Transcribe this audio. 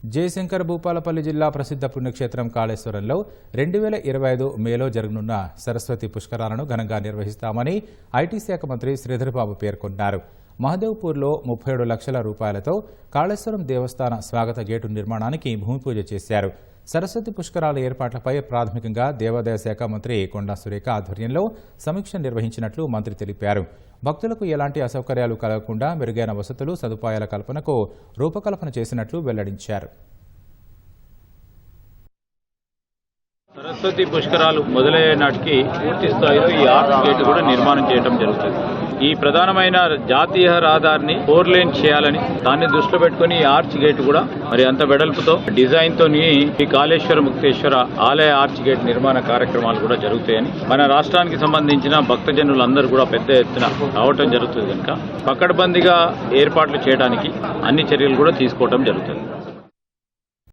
జయశంకర్ భూపాలపల్లి జిల్లా ప్రసిద్ధ పుణ్యక్షేత్రం కాళేశ్వరంలో 2025 మేలో జరగనున్న సరస్వతి పుష్కరాలను ఘనంగా నిర్వహిస్తామని ఐటీ శాఖ మంత్రి శ్రీధర్బాబు పేర్కొన్నారు. మహదేవ్పూర్లో 37 లక్షల రూపాయలతో కాళేశ్వరం దేవస్థాన స్వాగత గేటు నిర్మాణానికి భూమి పూజ చేశారు. సరస్వతి పుష్కరాల ఏర్పాట్లపై ప్రాథమికంగా దేవాదాయ శాఖ మంత్రి కొండా సురేఖ ఆధ్వర్యంలో సమీక్ష నిర్వహించినట్లు మంత్రి తెలిపారు. భక్తులకు ఎలాంటి అసౌకర్యాలు కలగకుండా మెరుగైన వసతులు సదుపాయాల కల్పనకు రూపకల్పన చేసినట్లు వెల్లడించారు. సరస్వతి పుష్కరాలు మొదలయ్యే నాటికి పూర్తి స్థాయిలో ఈ ఆర్చ్ గేట్ కూడా నిర్మాణం చేయడం జరుగుతుంది. ఈ ప్రధానమైన జాతీయ రహదారిని 4 లేన్ చేయాలని దాన్ని దృష్టిలో పెట్టుకుని ఈ ఆర్చ్ గేట్ కూడా మరి అంత వెడల్పుతో డిజైన్ తో ఈ కాళేశ్వర ముక్తేశ్వర ఆలయ ఆర్చ్ గేట్ నిర్మాణ కార్యక్రమాలు కూడా జరుగుతాయని మన రాష్ట్రానికి సంబంధించిన భక్తజనులందరూ కూడా పెద్ద ఎత్తున రావటం జరుగుతుంది కనుక పకడ్బందీగా ఏర్పాట్లు చేయడానికి అన్ని చర్యలు కూడా తీసుకోవడం జరుగుతుంది.